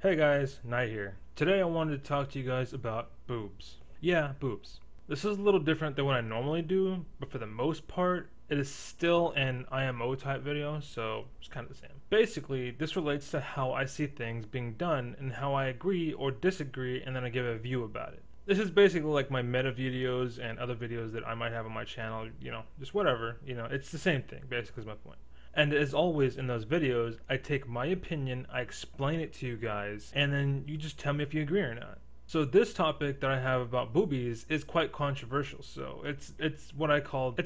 Hey guys, Knight here. Today I wanted to talk to you guys about boobs. Yeah, boobs. This is a little different than what I normally do, but for the most part, it is still an IMO type video, so it's kind of the same. Basically, this relates to how I see things being done and how I agree or disagree, and then I give a view about it. This is basically like my meta videos and other videos that I might have on my channel, just whatever, it's the same thing, basically is my point. And as always in those videos, I take my opinion, I explain it to you guys, and then you just tell me if you agree or not. So this topic that I have about boobies is quite controversial, so it's it's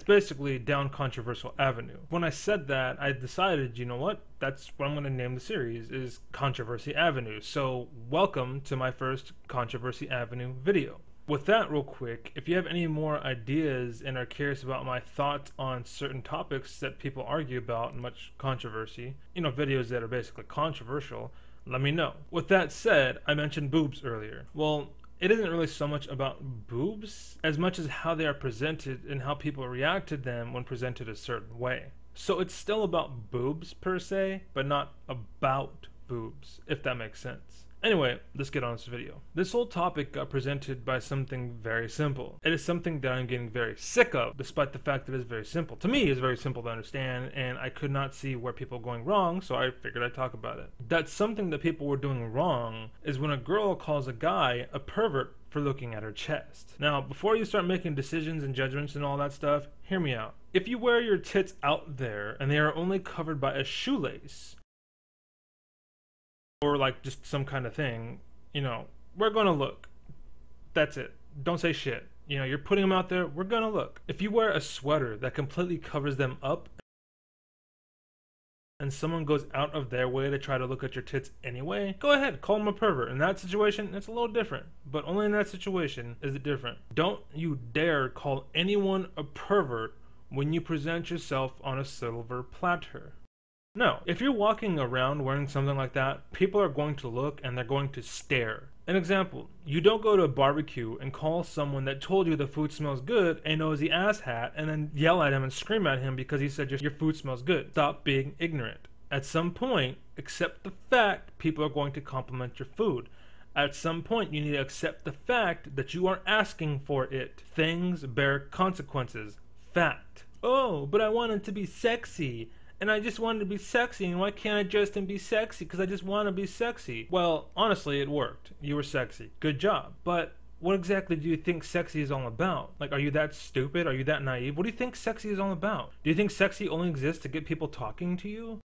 basically down controversial avenue. When I said that, I decided, you know what, that's what I'm going to name the series, is Controversy Avenue. So welcome to my first Controversy Avenue video. With that, real quick, if you have any more ideas and are curious about my thoughts on certain topics that people argue about and much controversy, videos that are basically controversial, let me know. With that said, I mentioned boobs earlier. Well, it isn't really so much about boobs as much as how they are presented and how people react to them when presented a certain way. So it's still about boobs per se, but not about boobs, if that makes sense. Anyway, let's get on this video. This whole topic got presented by something very simple. It is something that I'm getting very sick of, despite the fact that it's very simple. To me, it's very simple to understand, and I could not see where people were going wrong, so I figured I'd talk about it. That something that people were doing wrong is when a girl calls a guy a pervert for looking at her chest. Now, before you start making decisions and judgments and all that stuff, hear me out. If you wear your tits out there and they are only covered by a shoelace, or like just some kind of thing, we're gonna look. That's it. Don't say shit. You're putting them out there, we're gonna look. If you wear a sweater that completely covers them up and someone goes out of their way to try to look at your tits anyway, go ahead, call them a pervert. In that situation, it's a little different, but only in that situation is it different. Don't you dare call anyone a pervert when you present yourself on a silver platter. No, if you're walking around wearing something like that, people are going to look and they're going to stare. An example, you don't go to a barbecue and call someone that told you the food smells good a nosy asshat and then yell at him and scream at him because he said your food smells good. Stop being ignorant. At some point, accept the fact people are going to compliment your food. At some point, you need to accept the fact that you are asking for it. Things bear consequences. Fact. Oh, but I wanted to be sexy. And I just wanted to be sexy, and why can't I dress and be sexy? Because I just want to be sexy. Well, honestly, it worked. You were sexy. Good job. But what exactly do you think sexy is all about? Like, are you that stupid? Are you that naive? What do you think sexy is all about? Do you think sexy only exists to get people talking to you?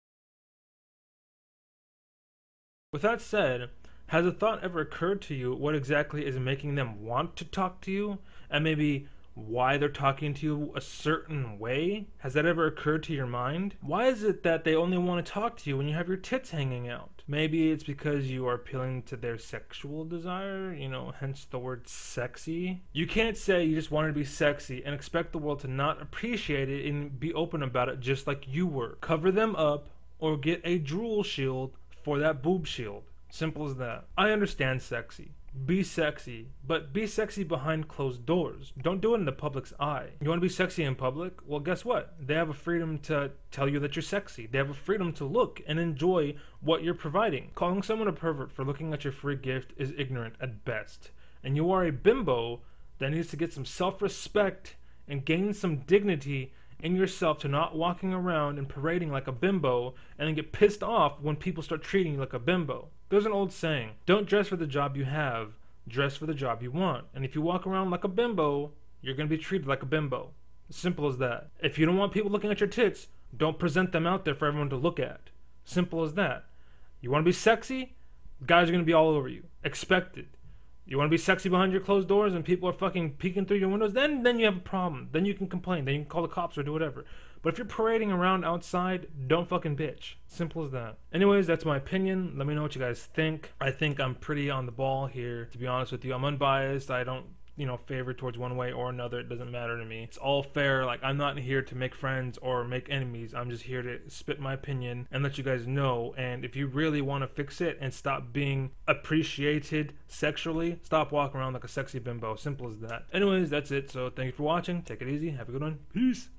With that said, has a thought ever occurred to you what exactly is making them want to talk to you? And maybe why they're talking to you a certain way? Has that ever occurred to your mind? Why is it that they only want to talk to you when you have your tits hanging out? Maybe it's because you are appealing to their sexual desire, hence the word sexy. You can't say you just wanted to be sexy and expect the world to not appreciate it and be open about it just like you were. Cover them up or get a drool shield for that boob shield. Simple as that. I understand sexy. Be sexy, but be sexy behind closed doors. Don't do it in the public's eye. You want to be sexy in public? Well, guess what? They have a freedom to tell you that you're sexy. They have a freedom to look and enjoy what you're providing. Calling someone a pervert for looking at your free gift is ignorant at best. And you are a bimbo that needs to get some self-respect and gain some dignity in yourself to not walking around and parading like a bimbo and then get pissed off when people start treating you like a bimbo. There's an old saying, don't dress for the job you have, dress for the job you want. And if you walk around like a bimbo, you're going to be treated like a bimbo. Simple as that. If you don't want people looking at your tits, don't present them out there for everyone to look at. Simple as that. You want to be sexy? Guys are going to be all over you. Expect it. You want to be sexy behind your closed doors and people are fucking peeking through your windows? Then you have a problem. Then you can complain. Then you can call the cops or do whatever. But if you're parading around outside, don't fucking bitch. Simple as that. Anyways, that's my opinion. Let me know what you guys think. I think I'm pretty on the ball here, to be honest with you. I'm unbiased. I don't favor towards one way or another. It doesn't matter to me. It's all fair. Like, I'm not here to make friends or make enemies. I'm just here to spit my opinion and let you guys know. And if you really want to fix it and stop being appreciated sexually, stop walking around like a sexy bimbo. Simple as that. Anyways, that's it. So thank you for watching. Take it easy. Have a good one. Peace.